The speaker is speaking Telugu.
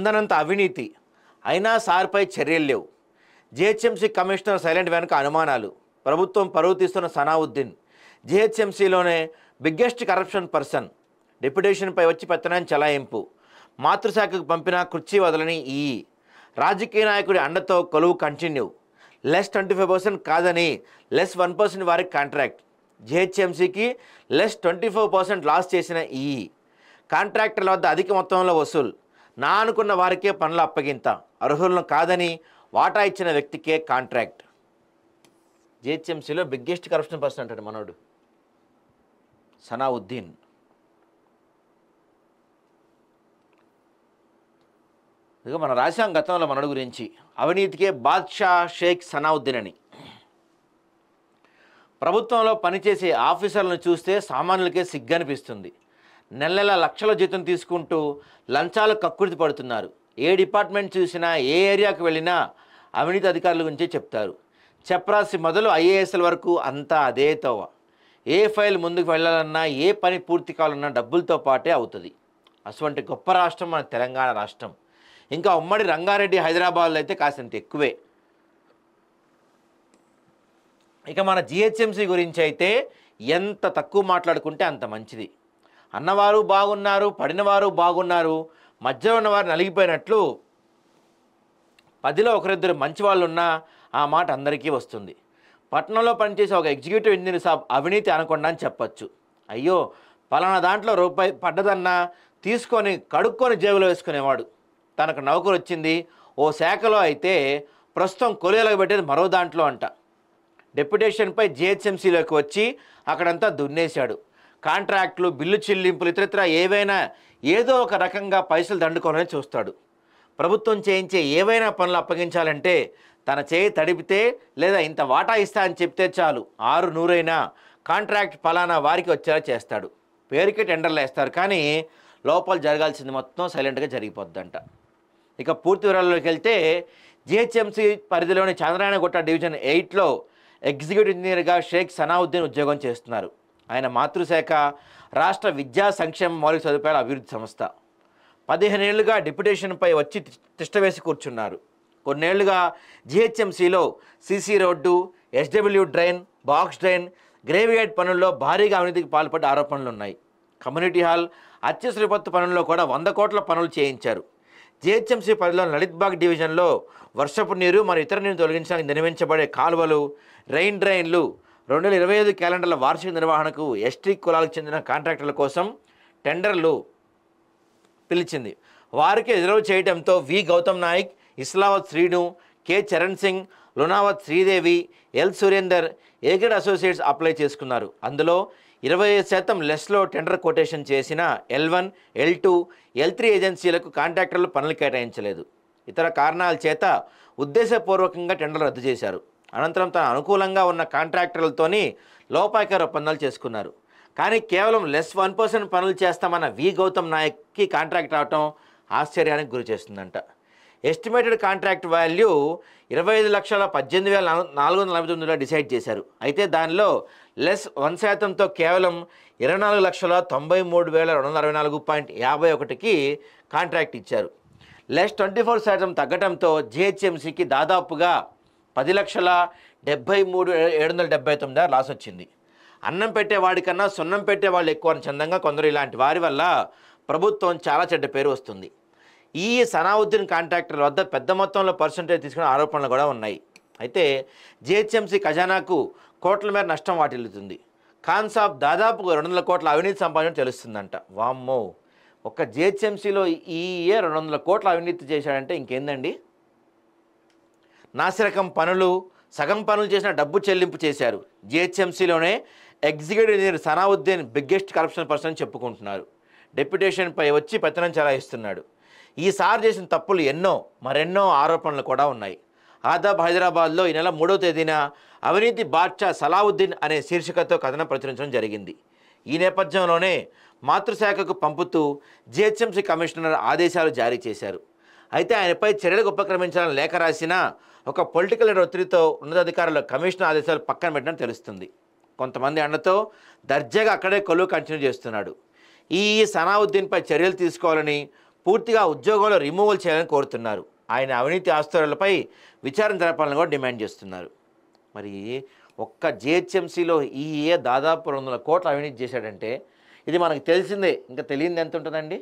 అందనంత అవినీతి అయినా సార్పై చర్యలు లేవు. జిహెచ్ఎంసీ కమిషనర్ సైలెంట్ వెనుక అనుమానాలు. ప్రభుత్వం పరువు తీస్తున్న సనావుద్దీన్ జిహెచ్ఎంసీలోనే బిగ్గెస్ట్ కరప్షన్ పర్సన్. డిప్యుటేషన్పై వచ్చి పెత్తనాన్ని చలాయింపు. మాతృశాఖకు పంపిన కుర్చీ వదలని రాజకీయ నాయకుడి అండతో కొలువు కంటిన్యూ. లెస్ 25% కాదని లెస్ 1% వారికి కాంట్రాక్ట్. జిహెచ్ఎంసీకి లెస్ 24% లాస్ చేసిన కాంట్రాక్టర్ల వద్ద అధిక మొత్తంలో వసూలు. నా అనుకున్న వారికే పనుల అప్పగింత. అర్హులను కాదని వాటా ఇచ్చిన వ్యక్తికే కాంట్రాక్ట్. జిహెచ్ఎంసీలో బిగ్గెస్ట్ కరప్షన్ పర్సన్ అంటాడు మనోడు సనావుద్దీన్. ఇక మనం రాశాం గతంలో మనోడు గురించి, అవినీతికే బాద్షా షేక్ సనావుద్దీన్ అని. ప్రభుత్వంలో పనిచేసే ఆఫీసర్లను చూస్తే సామాన్యులకే సిగ్గనిపిస్తుంది. నెల నెల లక్షల జీతం తీసుకుంటూ లంచాలు కక్కుర్తి పడుతున్నారు. ఏ డిపార్ట్మెంట్ చూసినా, ఏ ఏరియాకు వెళ్ళినా అవినీతి అధికారుల గురించి చెప్తారు. చెప్రాసి మొదలు ఐఏఎస్ల వరకు అంతా అదే తోవ. ఏ ఫైల్ ముందుకు వెళ్ళాలన్నా, ఏ పని పూర్తి కావాలన్నా డబ్బులతో పాటే అవుతుంది. అటువంటి గొప్ప రాష్ట్రం మన తెలంగాణ రాష్ట్రం. ఇంకా ఉమ్మడి రంగారెడ్డి, హైదరాబాద్లో అయితే కాసింత ఎక్కువే. ఇక మన జిహెచ్ఎంసీ గురించి అయితే ఎంత తక్కువ మాట్లాడుకుంటే అంత మంచిది. అన్నవారు బాగున్నారు, పడినవారు బాగున్నారు, మధ్యలో ఉన్నవారు నలిగిపోయినట్లు 10లో ఒకరిద్దరు మంచి వాళ్ళు ఉన్నా ఆ మాట అందరికీ వస్తుంది. పట్టణంలో పనిచేసే ఒక ఎగ్జిక్యూటివ్ ఇంజనీర్ సాబ్ అవినీతి అనకుండా అని చెప్పచ్చు. అయ్యో పలానా దాంట్లో రూపాయి పడ్డదన్నా తీసుకొని కడుక్కొని జేబులో వేసుకునేవాడు. తనకు నౌకరు వచ్చింది ఓ శాఖలో అయితే ప్రస్తుతం కొలియాలకు పెట్టేది మరో దాంట్లో అంట. డెప్యుటేషన్పై జిహెచ్ఎంసీలోకి వచ్చి అక్కడంతా దున్నేశాడు. కాంట్రాక్టులు, బిల్లు చెల్లింపులు, ఇతరత్ర ఏవైనా ఏదో ఒక రకంగా పైసలు దండుకోవాలని చూస్తాడు. ప్రభుత్వం చేయించే ఏవైనా పనులు అప్పగించాలంటే తన చేయి తడిపితే లేదా ఇంత వాటా ఇస్తా అని చెప్తే చాలు, 600 కాంట్రాక్ట్ ఫలానా వారికి వచ్చేలా చేస్తాడు. పేరుకి టెండర్లు వేస్తారు, కానీ లోపల జరగాల్సింది మొత్తం సైలెంట్గా జరిగిపోద్దంట. ఇక పూర్తి వివరాల్లోకి వెళ్తే జిహెచ్ఎంసీ పరిధిలోని చంద్రాయణగుట్ట డివిజన్ 8లో ఎగ్జిక్యూటివ్ ఇంజనీర్గా షేక్ సనావుద్దీన్ ఉద్యోగం చేస్తున్నారు. ఆయన మాతృశాఖ రాష్ట్ర విద్యా సంక్షేమ మౌలిక సదుపాయాల అభివృద్ధి సంస్థ. 15 ఏళ్లుగా డిప్యుటేషన్పై వచ్చి తిష్టవేసి కూర్చున్నారు. కొన్నేళ్లుగా జిహెచ్ఎంసీలో CC road, SW drain, box drain, graveyard పనుల్లో భారీగా అవినీతికి పాల్పడ్డ ఆరోపణలు ఉన్నాయి. కమ్యూనిటీ హాల్, అత్యవసర విపత్తు పనుల్లో కూడా 100 కోట్ల పనులు చేయించారు. జిహెచ్ఎంసీ పరిధిలో లలిత్బాగ్ డివిజన్లో వర్షపు నీరు మరియు ఇతర నీరు తొలగించడానికి నిర్మించబడే కాలువలు, రెయిన్ డ్రైన్లు 2025 క్యాలెండర్ల వార్షిక నిర్వహణకు ఎస్టీ కులాలకు చెందిన కాంట్రాక్టర్ల కోసం టెండర్లు పిలిచింది. వారికి రిజర్వ్ చేయడంతో V Gautam Nayak, Islavath Srinu, K Charan Singh, Lunavath Sridevi, L Surender A grade associates apply చేసుకున్నారు. అందులో 25% లెస్లో టెండర్ కొటేషన్ చేసిన L1, L2, L3 ఏజెన్సీలకు కాంట్రాక్టర్లు పనులు కేటాయించలేదు. ఇతర కారణాల చేత ఉద్దేశపూర్వకంగా టెండర్లు రద్దు చేశారు. అనంతరం తన అనుకూలంగా ఉన్న కాంట్రాక్టర్లతోని లోపాయకార ఒప్పందాలు చేసుకున్నారు. కానీ కేవలం లెస్ 1% పనులు చేస్తామన్న వి గౌతమ్ నాయక్కి కాంట్రాక్ట్ రావటం ఆశ్చర్యానికి గురి చేస్తుందంట. ఎస్టిమేటెడ్ కాంట్రాక్ట్ వాల్యూ 25,18,449 డిసైడ్ చేశారు. అయితే దానిలో లెస్ 1%తో కేవలం 24,93,264.51కి కాంట్రాక్ట్ ఇచ్చారు. లెస్ 24% తగ్గడంతో జిహెచ్ఎంసీకి దాదాపుగా 10,73,779 లాస్ వచ్చింది. అన్నం పెట్టేవాడికన్నా సున్నం పెట్టేవాళ్ళు ఎక్కువ అని చందంగా కొందరు ఇలాంటి వారి వల్ల ప్రభుత్వం చాలా చెడ్డ పేరు వస్తుంది. ఈ సనావుద్దీన్ కాంట్రాక్టర్ల వద్ద పెద్ద మొత్తంలో పర్సంటేజ్ తీసుకునే ఆరోపణలు కూడా ఉన్నాయి. అయితే జిహెచ్ఎంసీ ఖజానాకు కోట్ల మేర నష్టం వాటిల్లుతుంది. ఖాన్ సాబ్ దాదాపు 200 కోట్ల అవినీతి సంపాదన తెలుస్తుందంట. వామ్మో, ఒక్క జిహెచ్ఎంసీలో ఈ 200 కోట్ల అవినీతి చేశాడంటే ఇంకేందండి. నాసిరకం పనులు, సగం పనులు చేసిన డబ్బు చెల్లింపు చేశారు. జిహెచ్ఎంసీలోనే executive engineer Sanauddin biggest corruption person చెప్పుకుంటున్నారు. డెప్యుటేషన్పై వచ్చి పెత్తనం చెలాయిస్తున్నాడు. ఈసారి చేసిన తప్పులు మరెన్నో ఆరోపణలు కూడా ఉన్నాయి. ఆదాబ్ హైదరాబాద్లో ఈ నెల 3వ తేదీన అవినీతి బాద్షా సలావుద్దీన్ అనే శీర్షికతో కథనం ప్రచురించడం జరిగింది. ఈ నేపథ్యంలోనే మాతృశాఖకు పంపుతూ జిహెచ్ఎంసీ కమిషనర్ ఆదేశాలు జారీ చేశారు. అయితే ఆయనపై చర్యలకు ఉపక్రమించాలని లేఖ రాసిన ఒక పొలిటికల్ ఒత్తిడితో ఉన్నతాధికారుల కమిషనర్ ఆదేశాలు పక్కన పెట్టడం తెలుస్తుంది. కొంతమంది అండతో దర్జాగా అక్కడే కొలువు కంటిన్యూ చేస్తున్నాడు. ఈ సనావుద్దీన్పై చర్యలు తీసుకోవాలని పూర్తిగా ఉద్యోగంలో రిమూవల్ చేయాలని కోరుతున్నారు. ఆయన అవినీతి ఆస్తులపై విచారణ జరపాలని కూడా డిమాండ్ చేస్తున్నారు. మరి ఒక్క జిహెచ్ఎంసీలో ఈఏ దాదాపు 200 కోట్ల అవినీతి చేశాడంటే ఇది మనకు తెలిసిందే, ఇంకా తెలియంది ఎంత ఉంటుందండి.